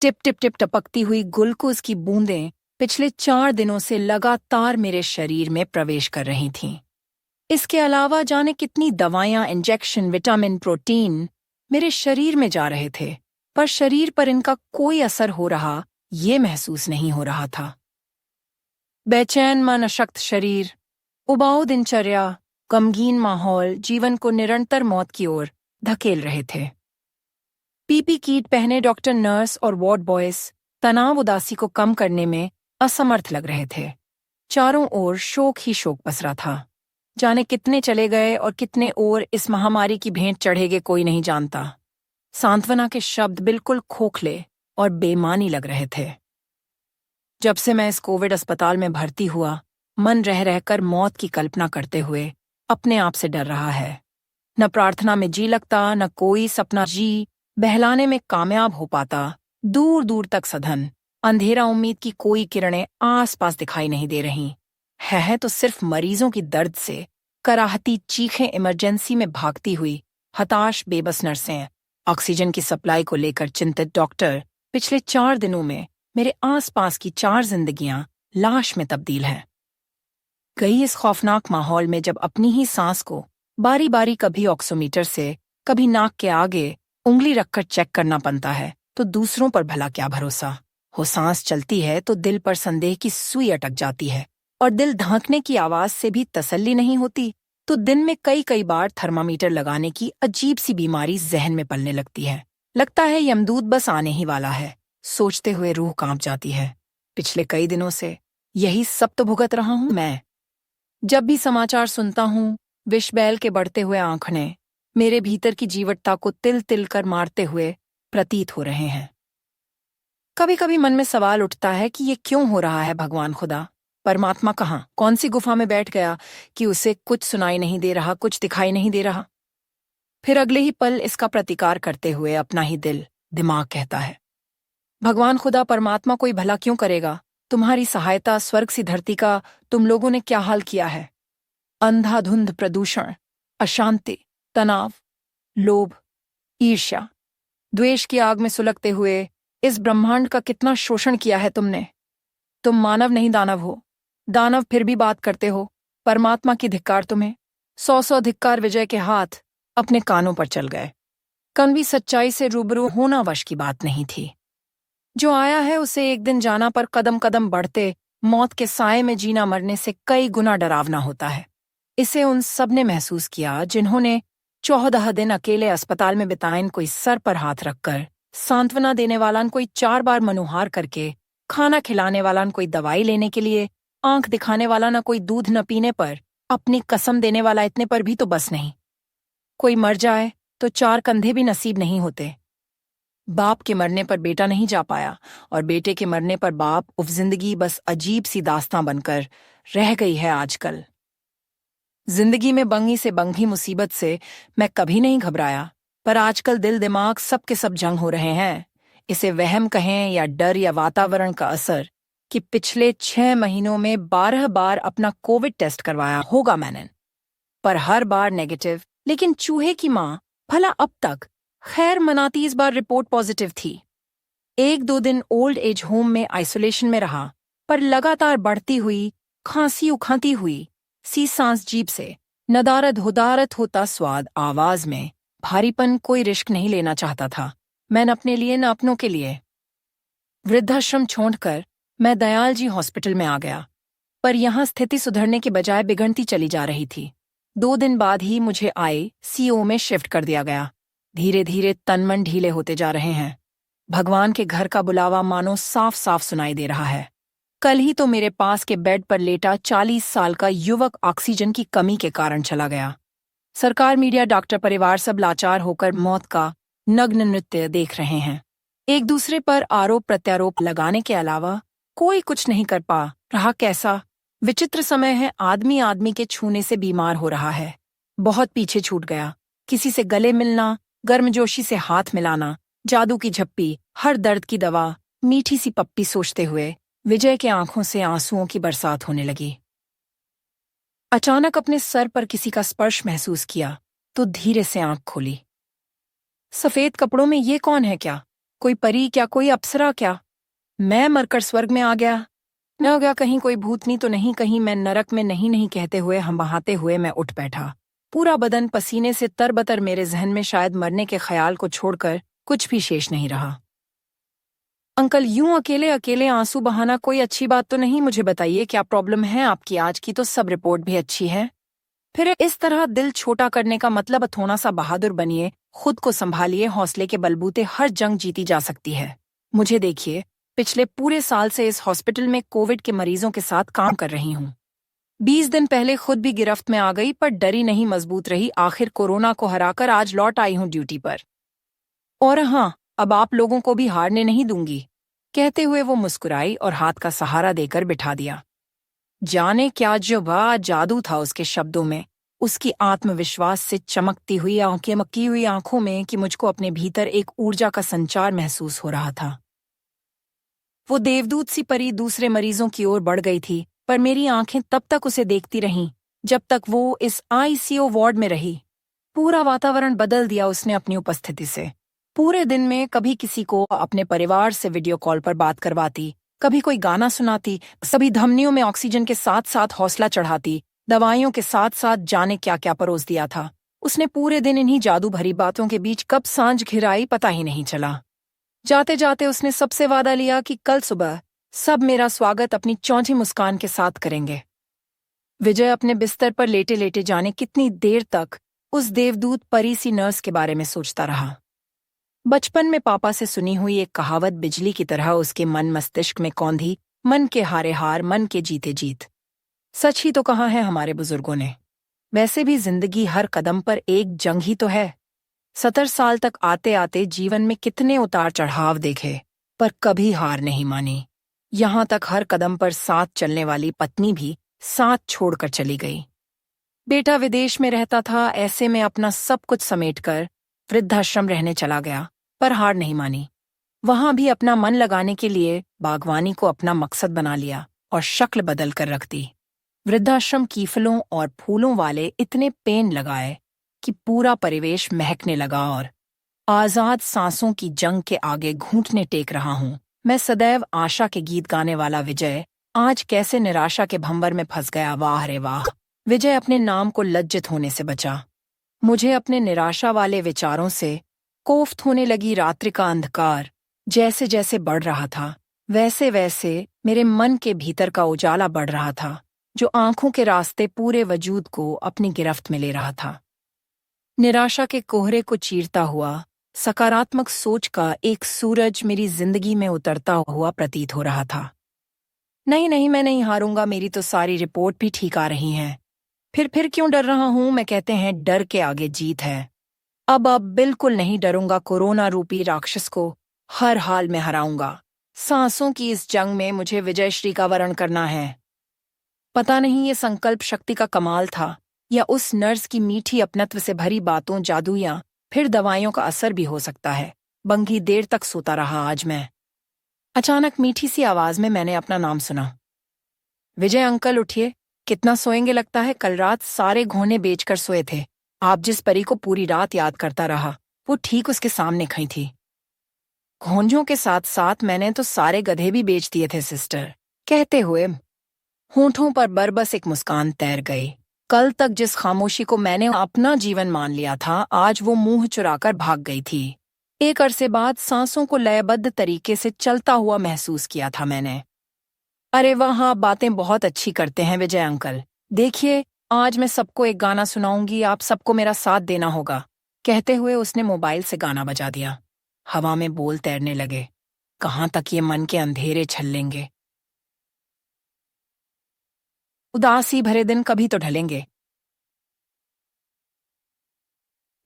Tip tip tip टपकती हुई glucose की बूंदें पिछले 4 दिनों से लगातार मेरे शरीर में प्रवेश कर रही थीं। इसके अलावा जाने कितनी दवाइयां, इंजेक्शन, विटामिन, प्रोटीन मेरे शरीर में जा रहे थे, पर शरीर पर इनका कोई असर हो रहा ये महसूस नहीं हो रहा था। बेचैन मन, अशक्त शरीर, उबाऊ दिनचर्या, गमगीन माहौल जीवन को निरंतर मौत की ओर धकेल रहे थे। पीपी किट पहने डॉक्टर, नर्स और वार्ड बॉयज तनाव, उदासी को कम करने में असमर्थ लग रहे थे। चारों ओर शोक ही शोक पसरा था। जाने कितने चले गए और कितने और इस महामारी की भेंट चढ़ेगे कोई नहीं जानता। सांत्वना के शब्द बिल्कुल खोखले और बेमानी लग रहे थे। जब से मैं इस कोविड अस्पताल में भर्ती हुआ, मन रह रहकर मौत की कल्पना करते हुए अपने आप से डर रहा है। न प्रार्थना में जी लगता, न कोई सपना जी बहलाने में कामयाब हो पाता। दूर दूर तक सघन अंधेरा, उम्मीद की कोई किरणें आसपास दिखाई नहीं दे रही है तो सिर्फ मरीजों की दर्द से कराहती चीखें, इमरजेंसी में भागती हुई हताश बेबस नर्सें, ऑक्सीजन की सप्लाई को लेकर चिंतित डॉक्टर। पिछले 4 दिनों में मेरे आसपास की 4 जिंदगियां लाश में तब्दील हैं। गई इस खौफनाक माहौल में जब अपनी ही सांस को बारी बारी कभी ऑक्सीमीटर से, कभी नाक के आगे उंगली रखकर चेक करना बनता है, तो दूसरों पर भला क्या भरोसा हो। सांस चलती है तो दिल पर संदेह की सुई अटक जाती है, और दिल धड़कने की आवाज से भी तसल्ली नहीं होती, तो दिन में कई कई बार थर्मामीटर लगाने की अजीब सी बीमारी जहन में पलने लगती है। लगता है यमदूत बस आने ही वाला है। सोचते हुए रूह कांप जाती है। पिछले कई दिनों से यही सब तो भुगत रहा हूं मैं। जब भी समाचार सुनता हूं, विषबैल के बढ़ते हुए आंकड़े मेरे भीतर की जीवटता को तिल तिल कर मारते हुए प्रतीत हो रहे हैं। कभी कभी मन में सवाल उठता है कि ये क्यों हो रहा है। भगवान खुदा, परमात्मा कहाँ, कौन सी गुफा में बैठ गया कि उसे कुछ सुनाई नहीं दे रहा, कुछ दिखाई नहीं दे रहा। फिर अगले ही पल इसका प्रतिकार करते हुए अपना ही दिल, दिमाग कहता है, भगवान खुदा, परमात्मा कोई भला क्यों करेगा। तुम्हारी सहायता, स्वर्ग सी धरती का तुम लोगों ने क्या हाल किया है। अंधाधुंध प्रदूषण, अशांति, तनाव, लोभ, ईर्ष्या, द्वेष की आग में सुलगते हुए इस ब्रह्मांड का कितना शोषण किया है तुमने। तुम मानव नहीं दानव हो। दानव फिर भी बात करते हो, परमात्मा की धिक्कार तुम्हें। 100 धिक्कार विजय के हाथ अपने कानों पर चल गए। कनवी सच्चाई से रूबरू होना वश की बात नहीं थी। जो आया है उसे एक दिन जाना, पर कदम कदम बढ़ते मौत के साए में जीना मरने से कई गुना डरावना होता है। इसे उन सब ने महसूस किया जिन्होंने 14 दिन अकेले अस्पताल में बिताए। कोई सर पर हाथ रखकर सांत्वना देने वाला, कोई 4 बार मनुहार करके खाना खिलाने वाला, कोई दवाई लेने के लिए आंख दिखाने वाला, न कोई दूध न पीने पर अपनी कसम देने वाला। इतने पर भी तो बस नहीं, कोई मर जाए तो 4 कंधे भी नसीब नहीं होते। बाप के मरने पर बेटा नहीं जा पाया, और बेटे के मरने पर बाप। उफ, जिंदगी बस अजीब सी दास्तां बनकर रह गई है आजकल। जिंदगी में बंगी से बंगी मुसीबत से मैं कभी नहीं घबराया, पर आजकल दिल दिमाग सब के सब जंग हो रहे हैं। इसे वहम कहें या डर या वातावरण का असर, कि पिछले 6 महीनों में 12 बार अपना कोविड टेस्ट करवाया होगा मैंने, पर हर बार नेगेटिव। लेकिन चूहे की मां, भला अब तक खैर मनाती इस बार रिपोर्ट पॉजिटिव थी। 1-2 दिन ओल्ड एज होम में आइसोलेशन में रहा, पर लगातार बढ़ती हुई खांसी, उखाती हुई सी सांस, जीभ से नदारद हुदारत होता स्वाद, आवाज में भारीपन। कोई रिस्क नहीं लेना चाहता था मैं, न अपने लिए न अपनों के लिए। वृद्धाश्रम छोड़कर मैं दयाल जी हॉस्पिटल में आ गया, पर यहां स्थिति सुधरने के बजाय बिगड़ती चली जा रही थी। 2 दिन बाद ही मुझे ICU में शिफ्ट कर दिया गया। धीरे धीरे तन मन ढीले होते जा रहे हैं। भगवान के घर का बुलावा मानो साफ साफ सुनाई दे रहा है। कल ही तो मेरे पास के बेड पर लेटा 40 साल का युवक ऑक्सीजन की कमी के कारण चला गया। सरकार, मीडिया, डॉक्टर, परिवार सब लाचार होकर मौत का नग्न नृत्य देख रहे हैं। एक दूसरे पर आरोप प्रत्यारोप लगाने के अलावा कोई कुछ नहीं कर पा रहा। कैसा विचित्र समय है। आदमी आदमी के छूने से बीमार हो रहा है। बहुत पीछे छूट गया। किसी से गले मिलना, गर्मजोशी से हाथ मिलाना, जादू की झप्पी, हर दर्द की दवा, मीठी सी पप्पी सोचते हुए विजय के आंखों से आंसुओं की बरसात होने लगी। अचानक अपने सर पर किसी का स्पर्श महसूस किया तो धीरे से आंख खोली। सफेद कपड़ों में ये कौन है क्या? कोई परी क्या, कोई अप्सरा क्या? मैं मरकर स्वर्ग में आ गया? न हो गया कहीं कोई भूतनी तो नहीं, कहीं मैं नरक में नहीं? नहीं कहते हुए हम बहाते हुए मैं उठ बैठा। पूरा बदन पसीने से तरबतर, मेरे जहन में शायद मरने के ख्याल को छोड़कर कुछ भी शेष नहीं रहा। अंकल, यूं अकेले अकेले आंसू बहाना कोई अच्छी बात तो नहीं। मुझे बताइए क्या प्रॉब्लम है आपकी? आज की तो सब रिपोर्ट भी अच्छी है। फिर इस तरह दिल छोटा करने का मतलब? थोड़ा सा बहादुर बनिए, खुद को संभालिए, हौसले के बलबूते हर जंग जीती जा सकती है। मुझे देखिए, पिछले पूरे साल से इस हॉस्पिटल में कोविड के मरीजों के साथ काम कर रही हूँ। 20 दिन पहले खुद भी गिरफ्त में आ गई, पर डरी नहीं, मजबूत रही, आखिर कोरोना को हराकर आज लौट आई हूँ ड्यूटी पर। और हाँ, अब आप लोगों को भी हारने नहीं दूंगी। कहते हुए वो मुस्कुराई और हाथ का सहारा देकर बिठा दिया। जाने क्या जो जादू था उसके शब्दों में, उसकी आत्मविश्वास से चमकती हुई आंखें, मक्की हुई आंखों में, कि मुझको अपने भीतर एक ऊर्जा का संचार महसूस हो रहा था। वो देवदूत सी परी दूसरे मरीजों की ओर बढ़ गई थी, पर मेरी आंखें तब तक उसे देखती रहीं जब तक वो इस आईसीयू वार्ड में रही। पूरा वातावरण बदल दिया उसने अपनी उपस्थिति से। पूरे दिन में कभी किसी को अपने परिवार से वीडियो कॉल पर बात करवाती, कभी कोई गाना सुनाती, सभी धमनियों में ऑक्सीजन के साथ साथ हौसला चढ़ाती, दवाइयों के साथ साथ जाने क्या क्या परोस दिया था उसने। पूरे दिन इन्हीं जादू भरी बातों के बीच कब सांझ घिराई पता ही नहीं चला। जाते जाते उसने सबसे वादा लिया कि कल सुबह सब मेरा स्वागत अपनी चौंधी मुस्कान के साथ करेंगे। विजय अपने बिस्तर पर लेटे लेटे जाने कितनी देर तक उस देवदूत परी सी नर्स के बारे में सोचता रहा। बचपन में पापा से सुनी हुई एक कहावत बिजली की तरह उसके मन मस्तिष्क में कौंधी, मन के हारे हार, मन के जीते जीत। सच ही तो कहा है हमारे बुजुर्गों ने। वैसे भी जिंदगी हर कदम पर एक जंग ही तो है। 70 साल तक आते आते जीवन में कितने उतार चढ़ाव देखे, पर कभी हार नहीं मानी। यहाँ तक हर कदम पर साथ चलने वाली पत्नी भी साथ छोड़कर चली गई। बेटा विदेश में रहता था, ऐसे में अपना सब कुछ समेटकर वृद्धाश्रम रहने चला गया, पर हार नहीं मानी। वहां भी अपना मन लगाने के लिए बागवानी को अपना मकसद बना लिया और शक्ल बदल कर रख दी। वृद्धाश्रम की फलों और फूलों वाले इतने पेड़ लगाए कि पूरा परिवेश महकने लगा, और आजाद सांसों की जंग के आगे घुटने टेक रहा हूं मैं। सदैव आशा के गीत गाने वाला विजय आज कैसे निराशा के भंवर में फंस गया। वाह रे वाह! विजय अपने नाम को लज्जित होने से बचा। मुझे अपने निराशा वाले विचारों से कोफ्त होने लगी। रात्रि का अंधकार जैसे जैसे बढ़ रहा था, वैसे वैसे मेरे मन के भीतर का उजाला बढ़ रहा था, जो आंखों के रास्ते पूरे वजूद को अपनी गिरफ्त में ले रहा था। निराशा के कोहरे को चीरता हुआ सकारात्मक सोच का एक सूरज मेरी जिंदगी में उतरता हुआ प्रतीत हो रहा था। नहीं नहीं, मैं नहीं हारूंगा, मेरी तो सारी रिपोर्ट भी ठीक आ रही हैं। फिर क्यों डर रहा हूं मैं? कहते हैं डर के आगे जीत है। अब बिल्कुल नहीं डरूंगा। कोरोना रूपी राक्षस को हर हाल में हराऊंगा। सांसों की इस जंग में मुझे विजयश्री का वरण करना है। पता नहीं ये संकल्प शक्ति का कमाल था या उस नर्स की मीठी अपनत्व से भरी बातों, जादू या फिर दवाइयों का असर भी हो सकता है। बंगी देर तक सोता रहा आज मैं। अचानक मीठी सी आवाज में मैंने अपना नाम सुना। विजय अंकल उठिए, कितना सोएंगे? लगता है कल रात सारे घोने बेचकर सोए थे। आप जिस परी को पूरी रात याद करता रहा, वो ठीक उसके सामने खड़ी थी। घोंझों के साथ साथ मैंने तो सारे गधे भी बेच दिए थे सिस्टर। कहते हुए होठों पर बरबस एक मुस्कान तैर गई। कल तक जिस खामोशी को मैंने अपना जीवन मान लिया था, आज वो मुंह चुराकर भाग गई थी। एक अरसे बाद सांसों को लयबद्ध तरीके से चलता हुआ महसूस किया था मैंने। अरे वाह, बातें बहुत अच्छी करते हैं विजय अंकल। देखिए, आज मैं सबको एक गाना सुनाऊंगी, आप सबको मेरा साथ देना होगा। कहते हुए उसने मोबाइल से गाना बजा दिया। हवा में बोल तैरने लगे। कहाँ तक ये मन के अंधेरे छल्लेंगे? उदासी भरे दिन कभी तो ढलेंगे।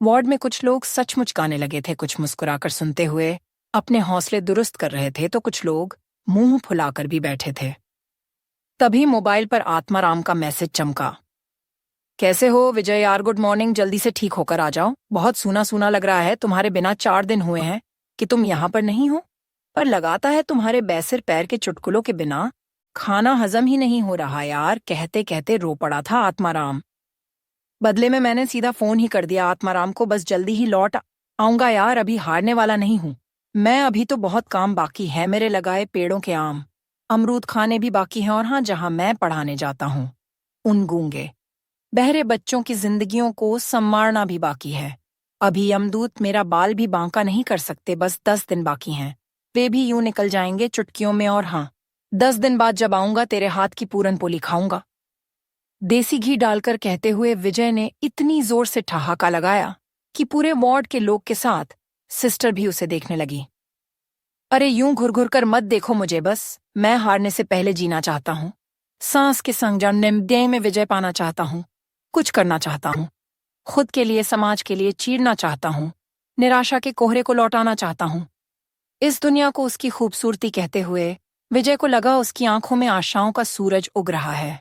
वार्ड में कुछ लोग सचमुच गाने लगे थे, कुछ मुस्कुराकर सुनते हुए अपने हौसले दुरुस्त कर रहे थे, तो कुछ लोग मुंह फुलाकर भी बैठे थे। तभी मोबाइल पर आत्माराम का मैसेज चमका। कैसे हो विजय यार? गुड मॉर्निंग, जल्दी से ठीक होकर आ जाओ। बहुत सूना सूना लग रहा है, तुम्हारे बिना 4 दिन हुए हैं कि तुम यहाँ पर नहीं हो। पर लगाता है तुम्हारे बैसिर पैर के चुटकुलों के बिना खाना हजम ही नहीं हो रहा यार। कहते कहते रो पड़ा था आत्माराम। बदले में मैंने सीधा फोन ही कर दिया आत्माराम को, बस जल्दी ही लौट आऊंगा यार, अभी हारने वाला नहीं हूं। मैं अभी तो बहुत काम बाकी है, मेरे लगाए पेड़ों के आम अमरूद खाने भी बाकी हैं, और हाँ, जहां मैं पढ़ाने जाता हूँ उन गूंगे बहरे बच्चों की जिंदगियों को संवारना भी बाकी है। अभी यमदूत मेरा बाल भी बांका नहीं कर सकते, बस 10 दिन बाकी हैं। वे भी यूं निकल जाएंगे चुटकियों में, और हाँ, 10 दिन बाद जब आऊंगा तेरे हाथ की पूरन पोली खाऊंगा। देसी घी डालकर कहते हुए विजय ने इतनी जोर से ठहाका लगाया कि पूरे वार्ड के लोग के साथ सिस्टर भी उसे देखने लगी। अरे यूं घुर घुर कर मत देखो मुझे, बस मैं हारने से पहले जीना चाहता हूँ। सांस के संग जब निम्दे में विजय पाना चाहता हूँ, कुछ करना चाहता हूँ, खुद के लिए, समाज के लिए चीरना चाहता हूँ, निराशा के कोहरे को लौटाना चाहता हूँ, इस दुनिया को उसकी खूबसूरती कहते हुए विजय को लगा उसकी आंखों में आशाओं का सूरज उग रहा है।